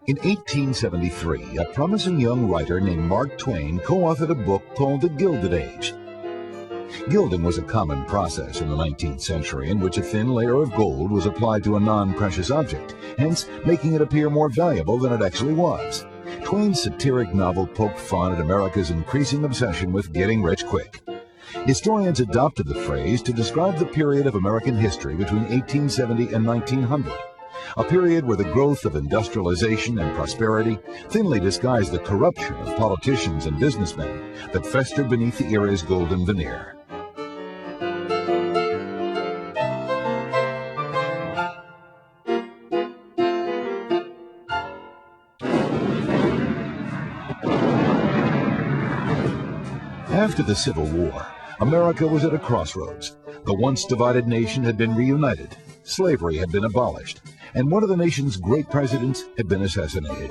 In 1873, a promising young writer named Mark Twain co-authored a book called The Gilded Age. Gilding was a common process in the 19th century in which a thin layer of gold was applied to a non-precious object, hence making it appear more valuable than it actually was. Twain's satiric novel poked fun at America's increasing obsession with getting rich quick. Historians adopted the phrase to describe the period of American history between 1870 and 1900. A period where the growth of industrialization and prosperity thinly disguised the corruption of politicians and businessmen that festered beneath the era's golden veneer. After the Civil War, America was at a crossroads. The once divided nation had been reunited, slavery had been abolished, and one of the nation's great presidents had been assassinated.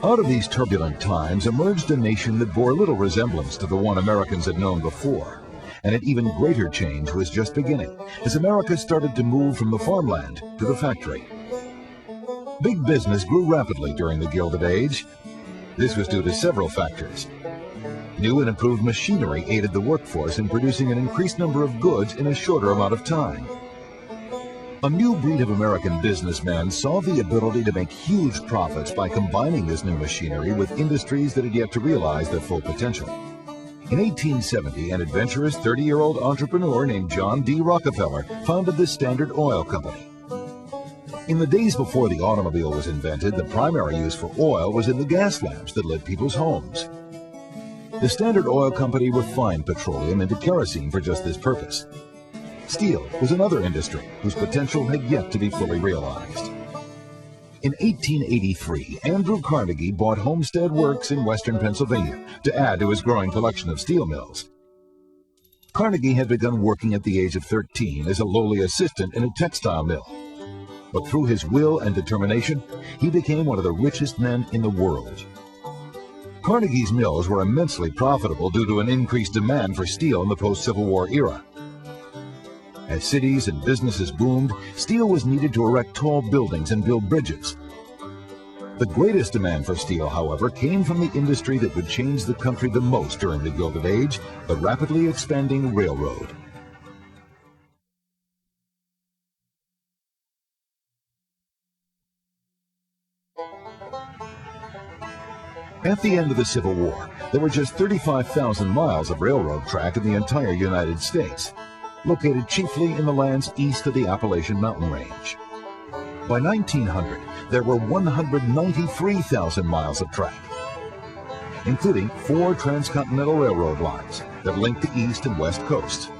Out of these turbulent times emerged a nation that bore little resemblance to the one Americans had known before, and an even greater change was just beginning as America started to move from the farmland to the factory. Big business grew rapidly during the Gilded Age. This was due to several factors. New and improved machinery aided the workforce in producing an increased number of goods in a shorter amount of time. A new breed of American businessmen saw the ability to make huge profits by combining this new machinery with industries that had yet to realize their full potential. In 1870, an adventurous 30-year-old entrepreneur named John D. Rockefeller founded the Standard Oil Company. In the days before the automobile was invented, the primary use for oil was in the gas lamps that lit people's homes. The Standard Oil Company refined petroleum into kerosene for just this purpose. Steel was another industry whose potential had yet to be fully realized. In 1883, Andrew Carnegie bought Homestead Works in western Pennsylvania to add to his growing collection of steel mills. Carnegie had begun working at the age of 13 as a lowly assistant in a textile mill. But through his will and determination, he became one of the richest men in the world. Carnegie's mills were immensely profitable due to an increased demand for steel in the post-Civil War era. As cities and businesses boomed, steel was needed to erect tall buildings and build bridges. The greatest demand for steel, however, came from the industry that would change the country the most during the Gilded Age, the rapidly expanding railroad. At the end of the Civil War, there were just 35,000 miles of railroad track in the entire United States, located chiefly in the lands east of the Appalachian Mountain Range. By 1900, there were 193,000 miles of track, including 4 transcontinental railroad lines that linked the east and west coasts.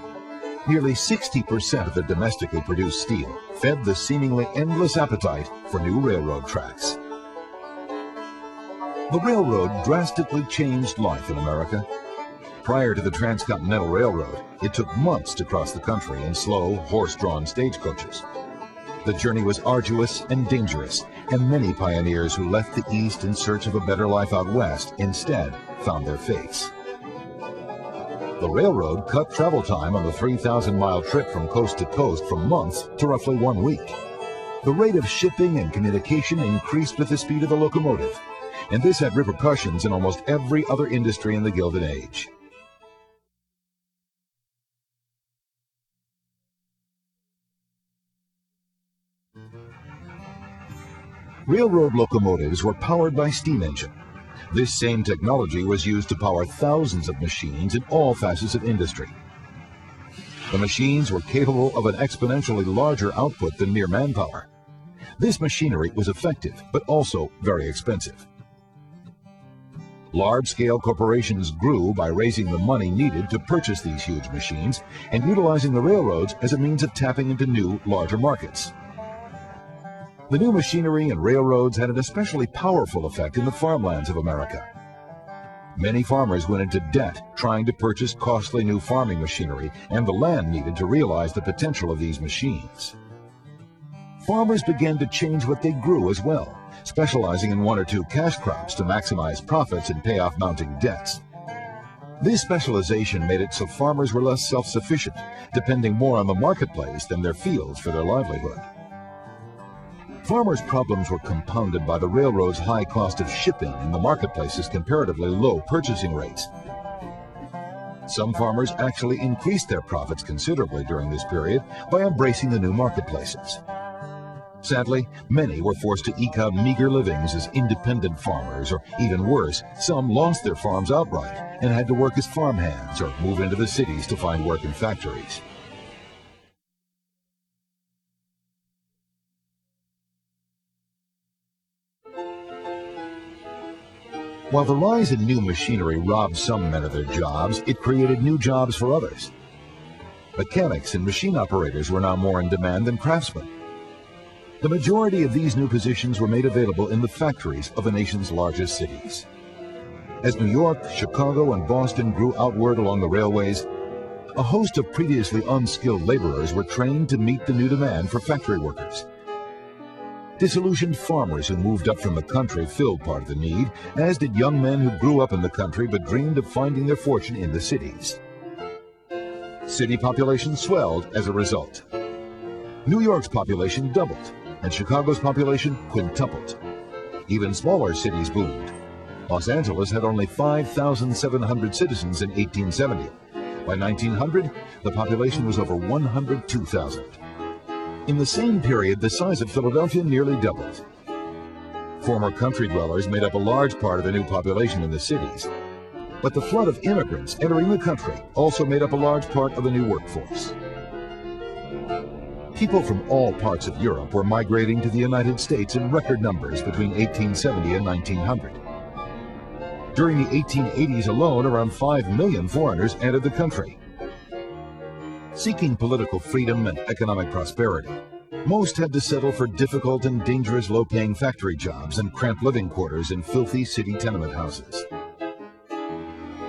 Nearly 60% of the domestically produced steel fed the seemingly endless appetite for new railroad tracks. The railroad drastically changed life in America. Prior to the Transcontinental Railroad, it took months to cross the country in slow, horse-drawn stagecoaches. The journey was arduous and dangerous, and many pioneers who left the East in search of a better life out west instead found their fates. The railroad cut travel time on the 3,000-mile trip from coast to coast from months to roughly 1 week. The rate of shipping and communication increased with the speed of the locomotive, and this had repercussions in almost every other industry in the Gilded Age. Railroad locomotives were powered by steam engine. This same technology was used to power thousands of machines in all facets of industry. The machines were capable of an exponentially larger output than mere manpower. This machinery was effective, but also very expensive. Large-scale corporations grew by raising the money needed to purchase these huge machines and utilizing the railroads as a means of tapping into new, larger markets. The new machinery and railroads had an especially powerful effect in the farmlands of America. Many farmers went into debt trying to purchase costly new farming machinery and the land needed to realize the potential of these machines. Farmers began to change what they grew as well, specializing in 1 or 2 cash crops to maximize profits and pay off mounting debts. This specialization made it so farmers were less self-sufficient, depending more on the marketplace than their fields for their livelihood. Farmers' problems were compounded by the railroad's high cost of shipping and the marketplace's comparatively low purchasing rates. Some farmers actually increased their profits considerably during this period by embracing the new marketplaces. Sadly, many were forced to eke out meager livings as independent farmers, or even worse, some lost their farms outright and had to work as farmhands or move into the cities to find work in factories. While the rise in new machinery robbed some men of their jobs, it created new jobs for others. Mechanics and machine operators were now more in demand than craftsmen. The majority of these new positions were made available in the factories of the nation's largest cities. As New York, Chicago, and Boston grew outward along the railways, a host of previously unskilled laborers were trained to meet the new demand for factory workers. Disillusioned farmers who moved up from the country filled part of the need, as did young men who grew up in the country but dreamed of finding their fortune in the cities. City population swelled as a result. New York's population doubled, and Chicago's population quintupled. Even smaller cities boomed. Los Angeles had only 5,700 citizens in 1870. By 1900, the population was over 102,000. In the same period, the size of Philadelphia nearly doubled. Former country dwellers made up a large part of the new population in the cities, but the flood of immigrants entering the country also made up a large part of the new workforce. People from all parts of Europe were migrating to the United States in record numbers between 1870 and 1900. During the 1880s alone, around 5 million foreigners entered the country. Seeking political freedom and economic prosperity, most had to settle for difficult and dangerous low-paying factory jobs and cramped living quarters in filthy city tenement houses.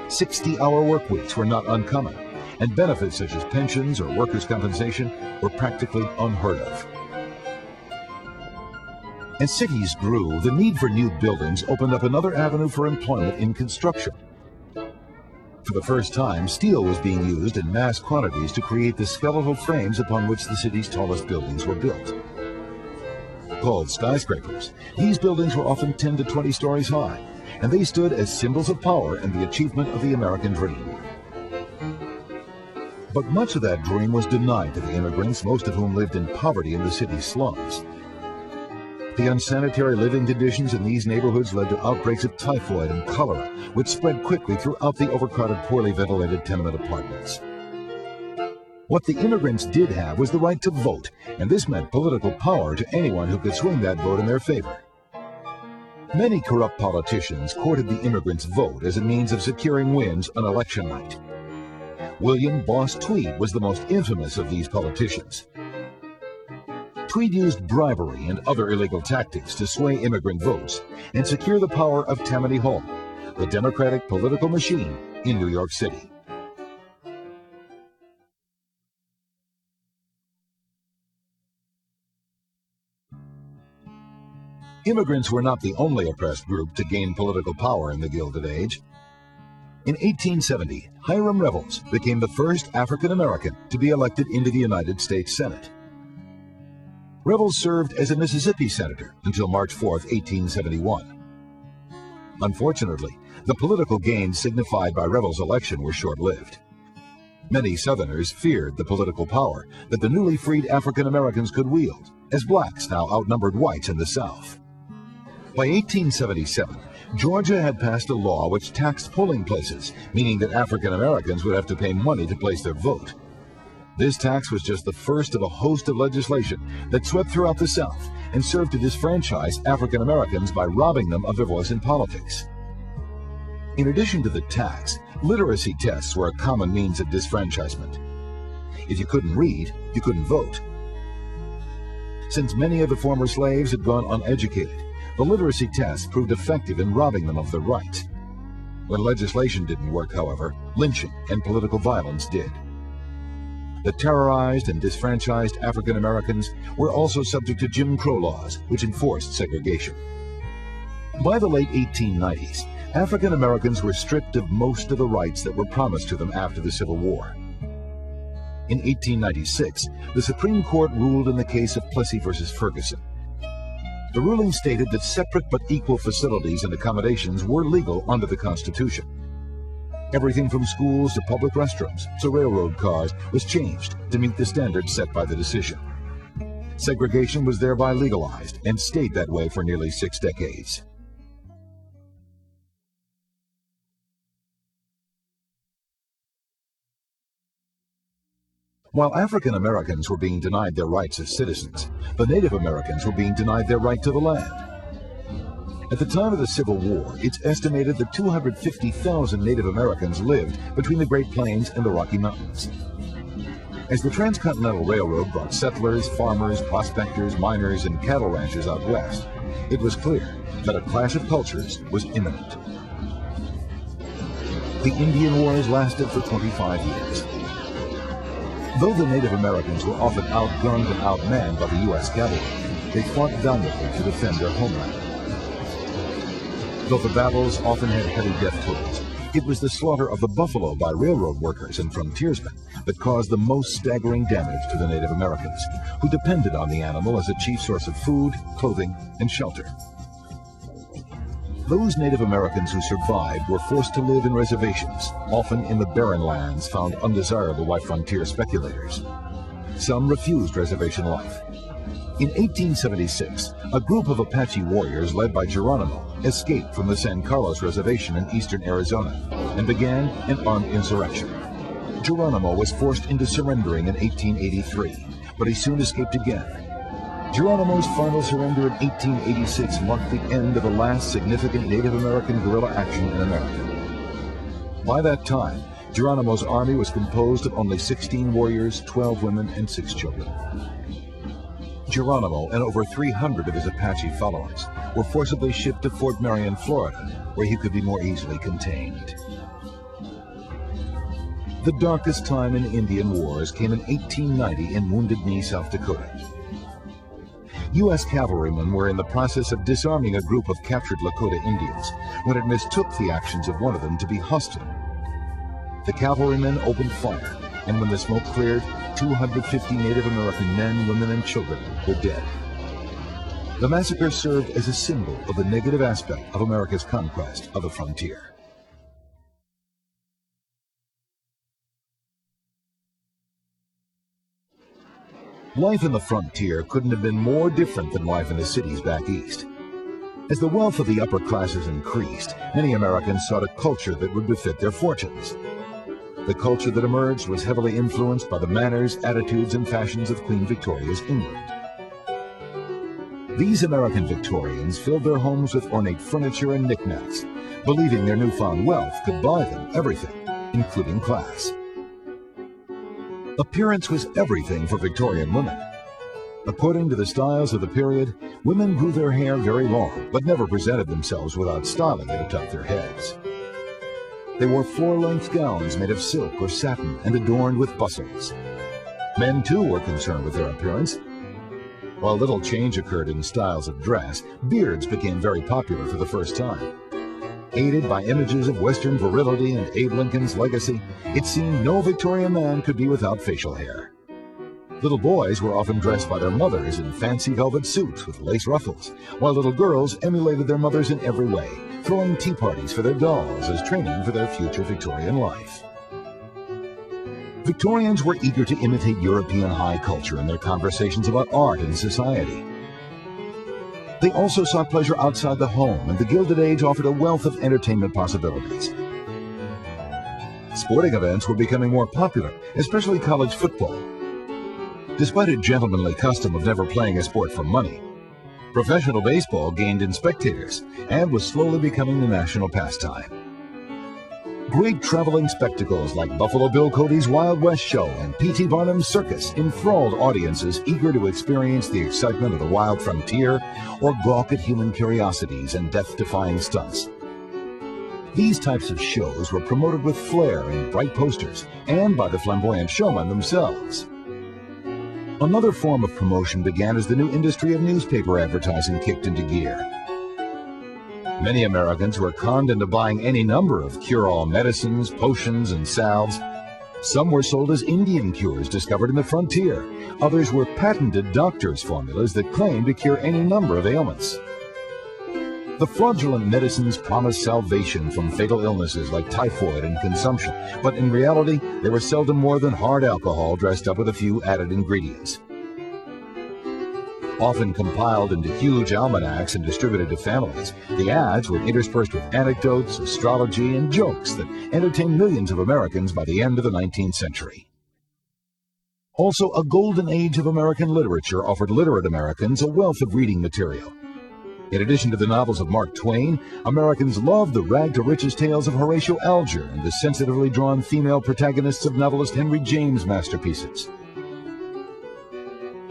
60-hour work weeks were not uncommon, and benefits such as pensions or workers' compensation were practically unheard of. As cities grew, the need for new buildings opened up another avenue for employment in construction. For the first time, steel was being used in mass quantities to create the skeletal frames upon which the city's tallest buildings were built. Called skyscrapers, these buildings were often 10 to 20 stories high, and they stood as symbols of power and the achievement of the American dream. But much of that dream was denied to the immigrants, most of whom lived in poverty in the city's slums. The unsanitary living conditions in these neighborhoods led to outbreaks of typhoid and cholera, which spread quickly throughout the overcrowded, poorly ventilated tenement apartments. What the immigrants did have was the right to vote, and this meant political power to anyone who could swing that vote in their favor. Many corrupt politicians courted the immigrants' vote as a means of securing wins on election night. William Boss Tweed was the most infamous of these politicians. Tweed used bribery and other illegal tactics to sway immigrant votes and secure the power of Tammany Hall, the Democratic political machine in New York City. Immigrants were not the only oppressed group to gain political power in the Gilded Age. In 1870, Hiram Revels became the first African American to be elected into the United States Senate. Revels served as a Mississippi senator until March 4, 1871. Unfortunately, the political gains signified by Revels' election were short-lived. Many Southerners feared the political power that the newly freed African Americans could wield, as blacks now outnumbered whites in the South. By 1877, Georgia had passed a law which taxed polling places, meaning that African Americans would have to pay money to place their vote. This tax was just the first of a host of legislation that swept throughout the South and served to disfranchise African Americans by robbing them of their voice in politics. In addition to the tax, literacy tests were a common means of disfranchisement. If you couldn't read, you couldn't vote. Since many of the former slaves had gone uneducated, the literacy tests proved effective in robbing them of their rights. When legislation didn't work, however, lynching and political violence did. The terrorized and disfranchised African Americans were also subject to Jim Crow laws, which enforced segregation. By the late 1890s, African Americans were stripped of most of the rights that were promised to them after the Civil War. In 1896, the Supreme Court ruled in the case of Plessy versus Ferguson. The ruling stated that separate but equal facilities and accommodations were legal under the Constitution. Everything from schools to public restrooms to railroad cars was changed to meet the standards set by the decision. Segregation was thereby legalized and stayed that way for nearly 6 decades. While African Americans were being denied their rights as citizens, the Native Americans were being denied their right to the land. At the time of the Civil War, it's estimated that 250,000 Native Americans lived between the Great Plains and the Rocky Mountains. As the Transcontinental Railroad brought settlers, farmers, prospectors, miners, and cattle ranchers out west, it was clear that a clash of cultures was imminent. The Indian Wars lasted for 25 years. Though the Native Americans were often outgunned and outmanned by the U.S. cavalry, they fought valiantly to defend their homeland. Though the battles often had heavy death tolls, it was the slaughter of the buffalo by railroad workers and frontiersmen that caused the most staggering damage to the Native Americans, who depended on the animal as a chief source of food, clothing, and shelter. Those Native Americans who survived were forced to live in reservations, often in the barren lands found undesirable by frontier speculators. Some refused reservation life. In 1876, a group of Apache warriors led by Geronimo escaped from the San Carlos Reservation in eastern Arizona and began an armed insurrection. Geronimo was forced into surrendering in 1883, but he soon escaped again. Geronimo's final surrender in 1886 marked the end of the last significant Native American guerrilla action in America. By that time, Geronimo's army was composed of only 16 warriors, 12 women, and 6 children. Geronimo and over 300 of his Apache followers were forcibly shipped to Fort Marion, Florida, where he could be more easily contained. The darkest time in Indian Wars came in 1890 in Wounded Knee, South Dakota. U.S. cavalrymen were in the process of disarming a group of captured Lakota Indians when it mistook the actions of one of them to be hostile. The cavalrymen opened fire, and when the smoke cleared, 250 Native American men, women, and children were dead. The massacre served as a symbol of the negative aspect of America's conquest of the frontier. Life in the frontier couldn't have been more different than life in the cities back east. As the wealth of the upper classes increased, many Americans sought a culture that would befit their fortunes. The culture that emerged was heavily influenced by the manners, attitudes, and fashions of Queen Victoria's England. These American Victorians filled their homes with ornate furniture and knickknacks, believing their newfound wealth could buy them everything, including class. Appearance was everything for Victorian women. According to the styles of the period, women grew their hair very long, but never presented themselves without styling it atop their heads. They wore floor-length gowns made of silk or satin and adorned with bustles. Men, too, were concerned with their appearance. While little change occurred in styles of dress, beards became very popular for the first time. Aided by images of Western virility and Abe Lincoln's legacy, it seemed no Victorian man could be without facial hair. Little boys were often dressed by their mothers in fancy velvet suits with lace ruffles, while little girls emulated their mothers in every way, throwing tea parties for their dolls as training for their future Victorian life. Victorians were eager to imitate European high culture in their conversations about art and society. They also sought pleasure outside the home, and the Gilded Age offered a wealth of entertainment possibilities. Sporting events were becoming more popular, especially college football. Despite a gentlemanly custom of never playing a sport for money, professional baseball gained in spectators and was slowly becoming the national pastime. Great traveling spectacles like Buffalo Bill Cody's Wild West Show and P.T. Barnum's Circus enthralled audiences eager to experience the excitement of the wild frontier or gawk at human curiosities and death-defying stunts. These types of shows were promoted with flair and bright posters and by the flamboyant showmen themselves. Another form of promotion began as the new industry of newspaper advertising kicked into gear. Many Americans were conned into buying any number of cure-all medicines, potions, and salves. Some were sold as Indian cures discovered in the frontier. Others were patented doctors' formulas that claimed to cure any number of ailments. The fraudulent medicines promised salvation from fatal illnesses like typhoid and consumption, but in reality, they were seldom more than hard alcohol dressed up with a few added ingredients. Often compiled into huge almanacs and distributed to families, the ads were interspersed with anecdotes, astrology, and jokes that entertained millions of Americans by the end of the 19th century. Also, a golden age of American literature offered literate Americans a wealth of reading material. In addition to the novels of Mark Twain, Americans loved the rag-to-riches tales of Horatio Alger and the sensitively drawn female protagonists of novelist Henry James' masterpieces.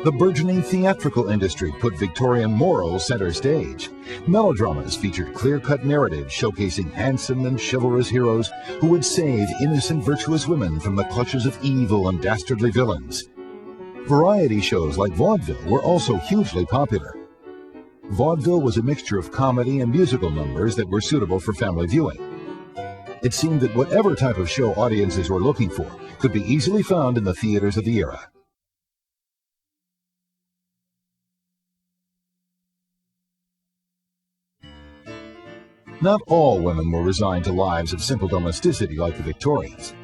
The burgeoning theatrical industry put Victorian morals center stage. Melodramas featured clear-cut narratives showcasing handsome and chivalrous heroes who would save innocent, virtuous women from the clutches of evil and dastardly villains. Variety shows like vaudeville were also hugely popular. Vaudeville was a mixture of comedy and musical numbers that were suitable for family viewing. It seemed that whatever type of show audiences were looking for could be easily found in the theaters of the era. Not all women were resigned to lives of simple domesticity like the Victorians.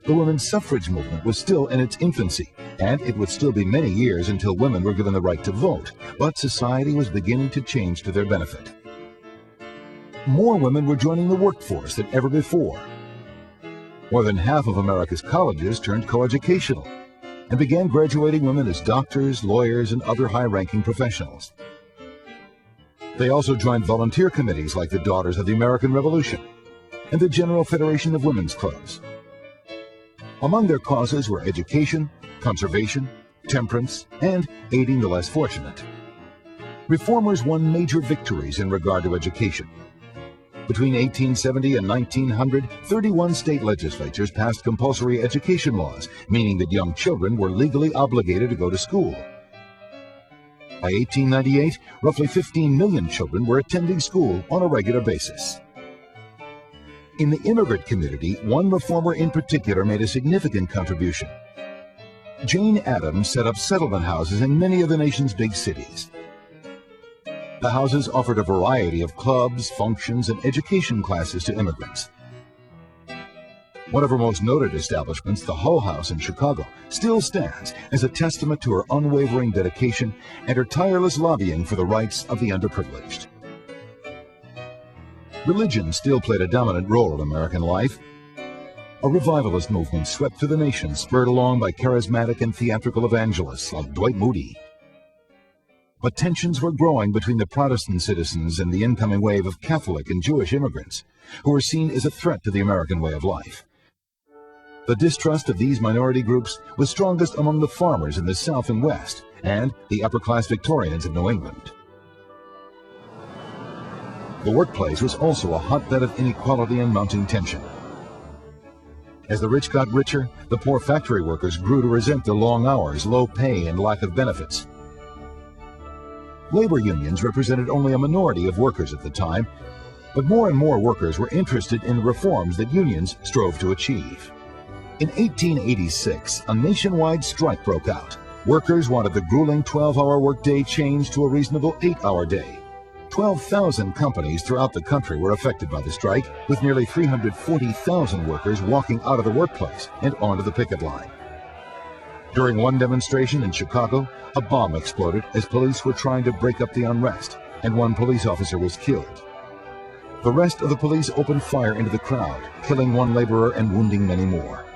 The women's suffrage movement was still in its infancy, and it would still be many years until women were given the right to vote, but society was beginning to change to their benefit. More women were joining the workforce than ever before. More than half of America's colleges turned coeducational and began graduating women as doctors, lawyers, and other high-ranking professionals. They also joined volunteer committees like the Daughters of the American Revolution and the General Federation of Women's Clubs. Among their causes were education, conservation, temperance, and aiding the less fortunate. Reformers won major victories in regard to education. Between 1870 and 1900, 31 state legislatures passed compulsory education laws, meaning that young children were legally obligated to go to school. By 1898, roughly 15 million children were attending school on a regular basis. In the immigrant community, one reformer in particular made a significant contribution. Jane Addams set up settlement houses in many of the nation's big cities. The houses offered a variety of clubs, functions, and education classes to immigrants. One of her most noted establishments, the Hull House in Chicago, still stands as a testament to her unwavering dedication and her tireless lobbying for the rights of the underprivileged. Religion still played a dominant role in American life. A revivalist movement swept through the nation, spurred along by charismatic and theatrical evangelists like Dwight Moody. But tensions were growing between the Protestant citizens and the incoming wave of Catholic and Jewish immigrants, who were seen as a threat to the American way of life. The distrust of these minority groups was strongest among the farmers in the South and West, and the upper-class Victorians of New England. The workplace was also a hotbed of inequality and mounting tension. As the rich got richer, the poor factory workers grew to resent the long hours, low pay, and lack of benefits. Labor unions represented only a minority of workers at the time, but more and more workers were interested in the reforms that unions strove to achieve. In 1886, a nationwide strike broke out. Workers wanted the grueling 12-hour workday changed to a reasonable 8-hour day. 12,000 companies throughout the country were affected by the strike, with nearly 340,000 workers walking out of the workplace and onto the picket line. During one demonstration in Chicago, a bomb exploded as police were trying to break up the unrest, and one police officer was killed. The rest of the police opened fire into the crowd, killing one laborer and wounding many more.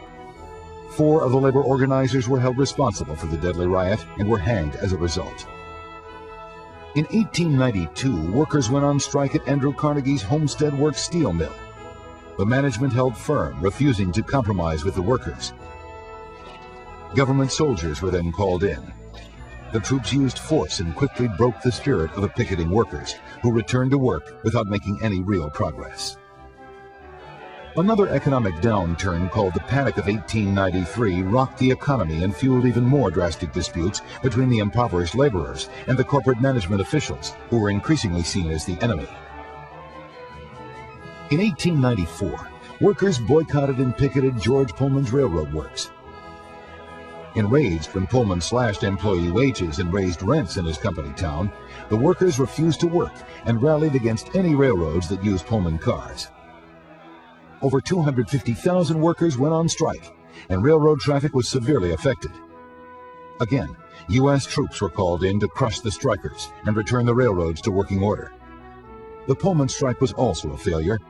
4 of the labor organizers were held responsible for the deadly riot and were hanged as a result. In 1892, workers went on strike at Andrew Carnegie's Homestead Works steel mill. The management held firm, refusing to compromise with the workers. Government soldiers were then called in. The troops used force and quickly broke the spirit of the picketing workers, who returned to work without making any real progress. Another economic downturn called the Panic of 1893 rocked the economy and fueled even more drastic disputes between the impoverished laborers and the corporate management officials, who were increasingly seen as the enemy. In 1894, workers boycotted and picketed George Pullman's railroad works. Enraged when Pullman slashed employee wages and raised rents in his company town, the workers refused to work and rallied against any railroads that used Pullman cars. Over 250,000 workers went on strike, and railroad traffic was severely affected. Again, U.S. troops were called in to crush the strikers and return the railroads to working order. The Pullman strike was also a failure.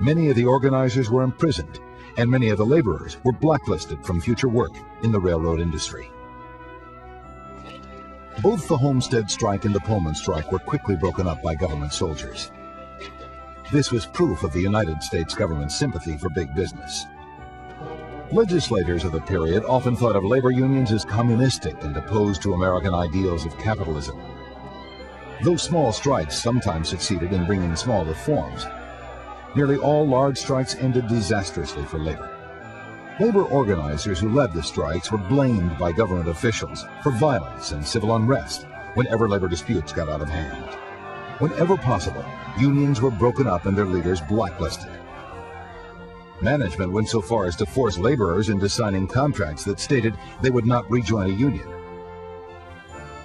Many of the organizers were imprisoned, and many of the laborers were blacklisted from future work in the railroad industry. Both the Homestead strike and the Pullman strike were quickly broken up by government soldiers. This was proof of the United States government's sympathy for big business. Legislators of the period often thought of labor unions as communistic and opposed to American ideals of capitalism. Though small strikes sometimes succeeded in bringing small reforms, nearly all large strikes ended disastrously for labor. Labor organizers who led the strikes were blamed by government officials for violence and civil unrest whenever labor disputes got out of hand. Whenever possible, unions were broken up and their leaders blacklisted. Management went so far as to force laborers into signing contracts that stated they would not rejoin a union.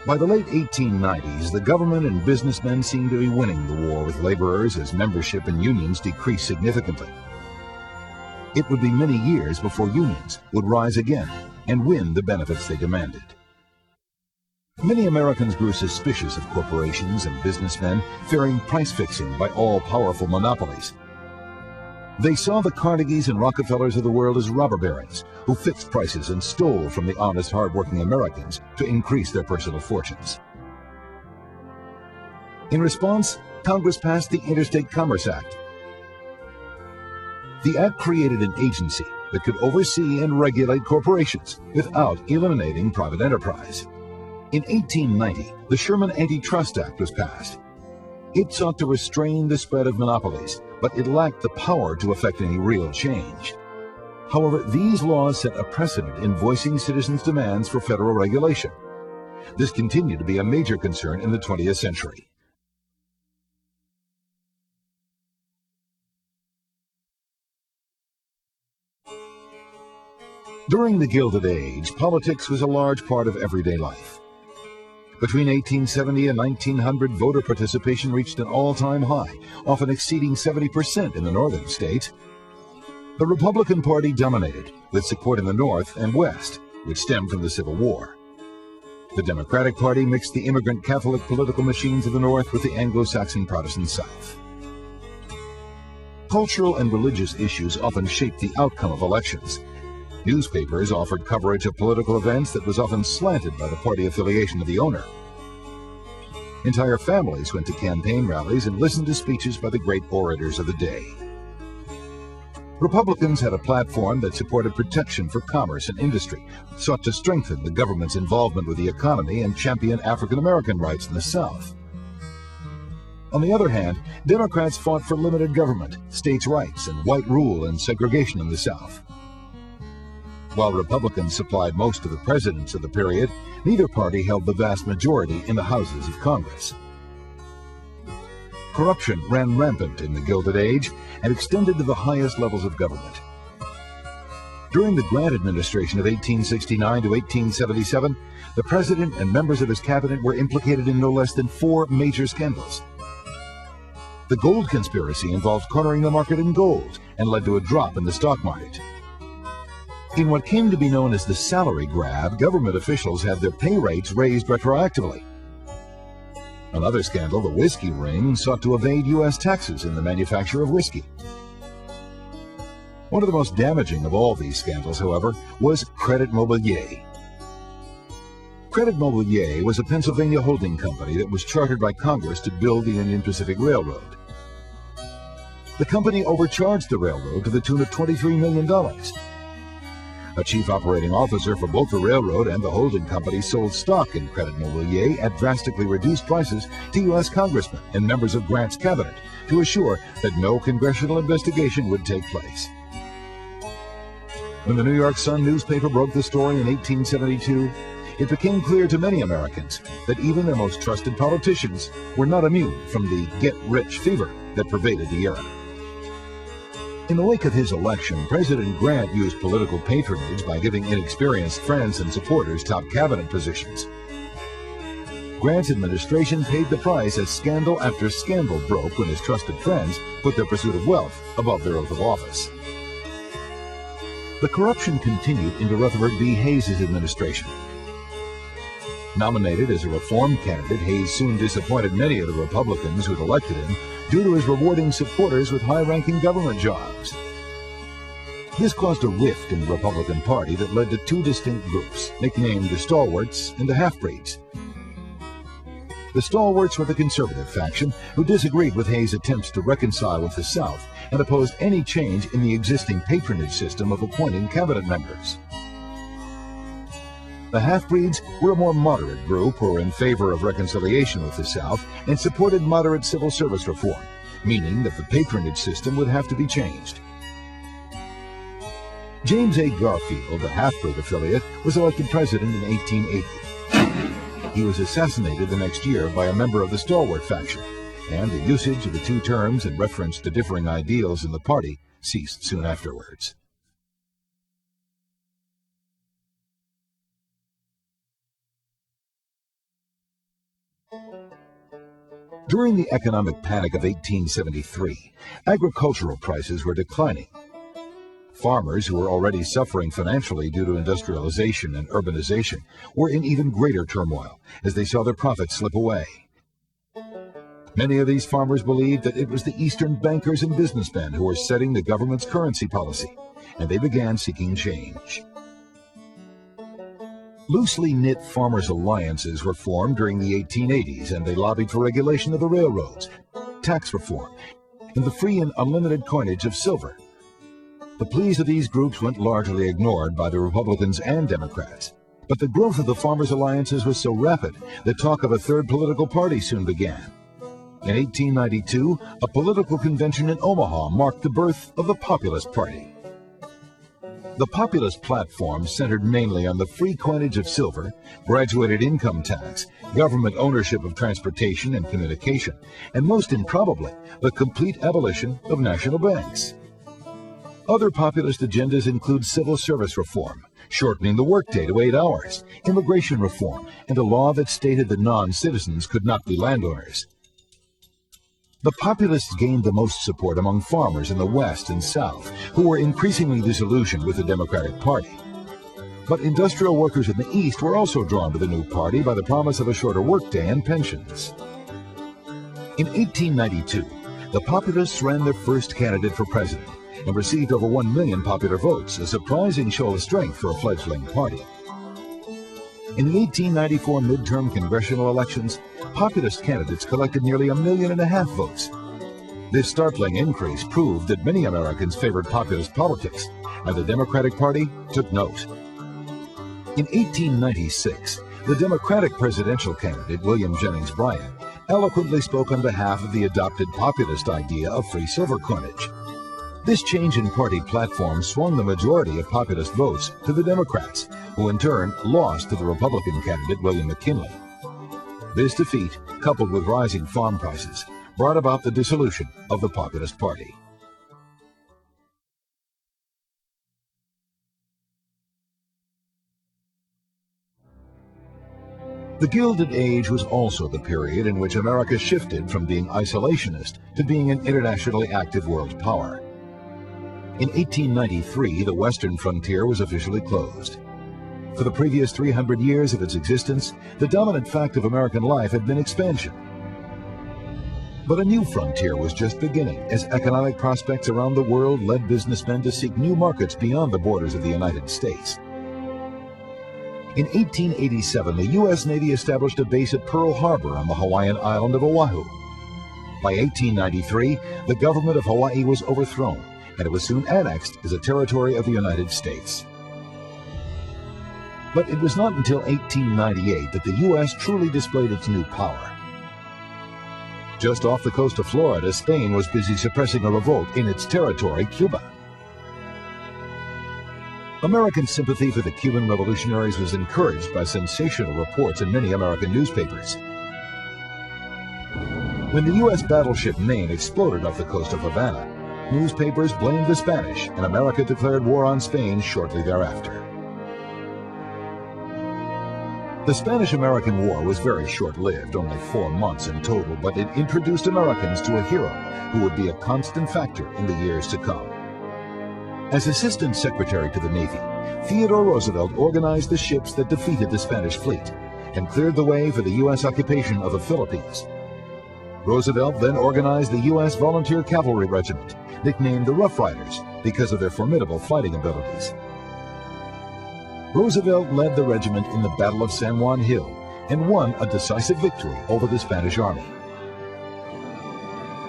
By the late 1890s, the government and businessmen seemed to be winning the war with laborers as membership in unions decreased significantly. It would be many years before unions would rise again and win the benefits they demanded. Many Americans grew suspicious of corporations and businessmen, fearing price fixing by all-powerful monopolies. They saw the Carnegies and Rockefellers of the world as robber barons who fixed prices and stole from the honest, hard-working Americans to increase their personal fortunes. In response, Congress passed the Interstate Commerce Act. The act created an agency that could oversee and regulate corporations without eliminating private enterprise. In 1890, the Sherman Antitrust Act was passed. It sought to restrain the spread of monopolies, but it lacked the power to effect any real change. However, these laws set a precedent in voicing citizens' demands for federal regulation. This continued to be a major concern in the 20th century. During the Gilded Age, politics was a large part of everyday life. Between 1870 and 1900, voter participation reached an all-time high, often exceeding 70% in the northern states. The Republican Party dominated, with support in the North and West, which stemmed from the Civil War. The Democratic Party mixed the immigrant Catholic political machines of the North with the Anglo-Saxon Protestant South. Cultural and religious issues often shaped the outcome of elections. Newspapers offered coverage of political events that was often slanted by the party affiliation of the owner. Entire families went to campaign rallies and listened to speeches by the great orators of the day. Republicans had a platform that supported protection for commerce and industry, sought to strengthen the government's involvement with the economy, and champion African American rights in the South. On the other hand, Democrats fought for limited government, states' rights, and white rule and segregation in the South. While Republicans supplied most of the presidents of the period, neither party held the vast majority in the houses of Congress. Corruption ran rampant in the Gilded Age and extended to the highest levels of government. During the Grant administration of 1869 to 1877, the president and members of his cabinet were implicated in no less than 4 major scandals. The gold conspiracy involved cornering the market in gold and led to a drop in the stock market. In what came to be known as the salary grab, government officials had their pay rates raised retroactively. Another scandal, the whiskey ring, sought to evade U.S. taxes in the manufacture of whiskey. One of the most damaging of all these scandals, however, was Credit Mobilier. Credit Mobilier was a Pennsylvania holding company that was chartered by Congress to build the Union Pacific Railroad. The company overcharged the railroad to the tune of $23 million. A chief operating officer for both the railroad and the holding company sold stock in Credit Mobilier at drastically reduced prices to U.S. congressmen and members of Grant's cabinet to assure that no congressional investigation would take place. When the New York Sun newspaper broke the story in 1872, it became clear to many Americans that even their most trusted politicians were not immune from the get-rich fever that pervaded the era. In the wake of his election, President Grant used political patronage by giving inexperienced friends and supporters top cabinet positions. Grant's administration paid the price as scandal after scandal broke when his trusted friends put their pursuit of wealth above their oath of office. The corruption continued into Rutherford B. Hayes' administration. Nominated as a reform candidate, Hayes soon disappointed many of the Republicans who'd elected him due to his rewarding supporters with high-ranking government jobs. This caused a rift in the Republican Party that led to two distinct groups, nicknamed the Stalwarts and the Half-Breeds. The Stalwarts were the conservative faction who disagreed with Hayes' attempts to reconcile with the South and opposed any change in the existing patronage system of appointing cabinet members. The Half-Breeds were a more moderate group who were in favor of reconciliation with the South and supported moderate civil service reform, meaning that the patronage system would have to be changed. James A. Garfield, the Half-Breed affiliate, was elected president in 1880. He was assassinated the next year by a member of the Stalwart faction, and the usage of the two terms in reference to differing ideals in the party ceased soon afterwards. During the economic panic of 1873, agricultural prices were declining. Farmers, who were already suffering financially due to industrialization and urbanization, were in even greater turmoil as they saw their profits slip away. Many of these farmers believed that it was the Eastern bankers and businessmen who were setting the government's currency policy, and they began seeking change. Loosely knit farmers' alliances were formed during the 1880s, and they lobbied for regulation of the railroads, tax reform, and the free and unlimited coinage of silver. The pleas of these groups went largely ignored by the Republicans and Democrats, but the growth of the farmers' alliances was so rapid that talk of a third political party soon began. In 1892, a political convention in Omaha marked the birth of the Populist Party. The Populist platform centered mainly on the free coinage of silver, graduated income tax, government ownership of transportation and communication, and most improbably, the complete abolition of national banks. Other populist agendas include civil service reform, shortening the workday to 8 hours, immigration reform, and a law that stated that non-citizens could not be landowners. The Populists gained the most support among farmers in the West and South, who were increasingly disillusioned with the Democratic Party. But industrial workers in the East were also drawn to the new party by the promise of a shorter workday and pensions. In 1892, the Populists ran their first candidate for president and received over 1 million popular votes, a surprising show of strength for a fledgling party. In the 1894 midterm congressional elections, populist candidates collected nearly 1.5 million votes. This startling increase proved that many Americans favored populist politics, and the Democratic Party took note. In 1896, the Democratic presidential candidate, William Jennings Bryan, eloquently spoke on behalf of the adopted populist idea of free silver coinage. This change in party platform swung the majority of populist votes to the Democrats, who in turn lost to the Republican candidate William McKinley. This defeat, coupled with rising farm prices, brought about the dissolution of the Populist Party. The Gilded Age was also the period in which America shifted from being isolationist to being an internationally active world power. In 1893, the western frontier was officially closed. For the previous 300 years of its existence, the dominant fact of American life had been expansion. But a new frontier was just beginning as economic prospects around the world led businessmen to seek new markets beyond the borders of the United States. In 1887, the U.S. Navy established a base at Pearl Harbor on the Hawaiian island of Oahu. By 1893, the government of Hawaii was overthrown, and it was soon annexed as a territory of the United States. But it was not until 1898 that the U.S. truly displayed its new power. Just off the coast of Florida, Spain was busy suppressing a revolt in its territory, Cuba. American sympathy for the Cuban revolutionaries was encouraged by sensational reports in many American newspapers. When the U.S. battleship Maine exploded off the coast of Havana, Newspapers blamed the Spanish, and America declared war on Spain shortly thereafter. The Spanish-American War was very short-lived, only 4 months in total, but it introduced Americans to a hero who would be a constant factor in the years to come. As Assistant Secretary to the Navy, Theodore Roosevelt organized the ships that defeated the Spanish fleet and cleared the way for the U.S. occupation of the Philippines. Roosevelt then organized the U.S. Volunteer Cavalry Regiment, nicknamed the Rough Riders because of their formidable fighting abilities. Roosevelt led the regiment in the Battle of San Juan Hill and won a decisive victory over the Spanish army.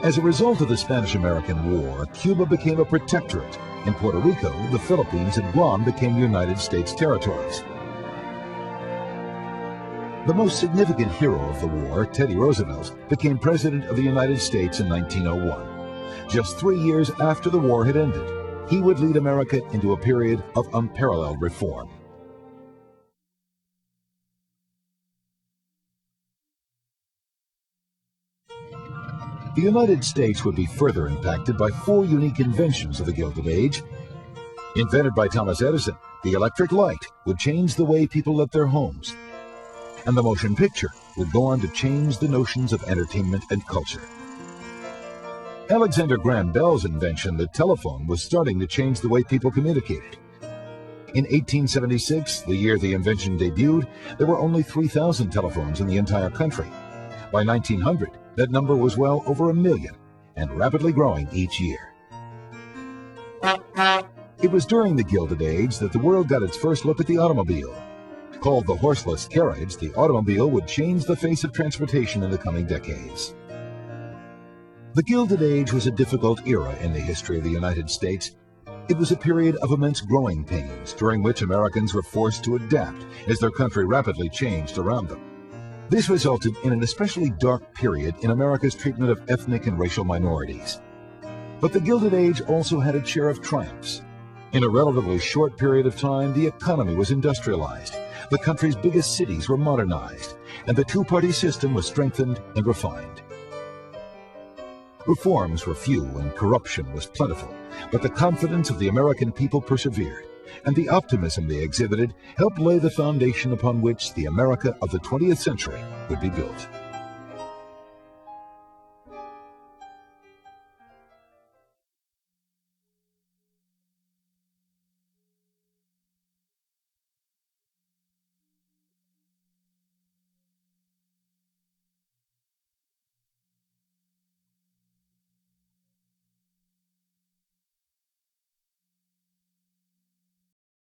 As a result of the Spanish-American War, Cuba became a protectorate, and Puerto Rico, the Philippines, and Guam became United States territories. The most significant hero of the war, Teddy Roosevelt, became President of the United States in 1901. Just 3 years after the war had ended, he would lead America into a period of unparalleled reform. The United States would be further impacted by 4 unique inventions of the Gilded Age. Invented by Thomas Edison, the electric light would change the way people lit their homes, and the motion picture would go on to change the notions of entertainment and culture. Alexander Graham Bell's invention, the telephone, was starting to change the way people communicated. In 1876, the year the invention debuted, there were only 3,000 telephones in the entire country. By 1900, that number was well over 1 million and rapidly growing each year. It was during the Gilded Age that the world got its first look at the automobile. Called the horseless carriage, the automobile would change the face of transportation in the coming decades. The Gilded Age was a difficult era in the history of the United States. It was a period of immense growing pains, during which Americans were forced to adapt as their country rapidly changed around them. This resulted in an especially dark period in America's treatment of ethnic and racial minorities. But the Gilded Age also had its share of triumphs. In a relatively short period of time, the economy was industrialized, the country's biggest cities were modernized, and the two-party system was strengthened and refined. Reforms were few and corruption was plentiful, but the confidence of the American people persevered, and the optimism they exhibited helped lay the foundation upon which the America of the 20th century would be built.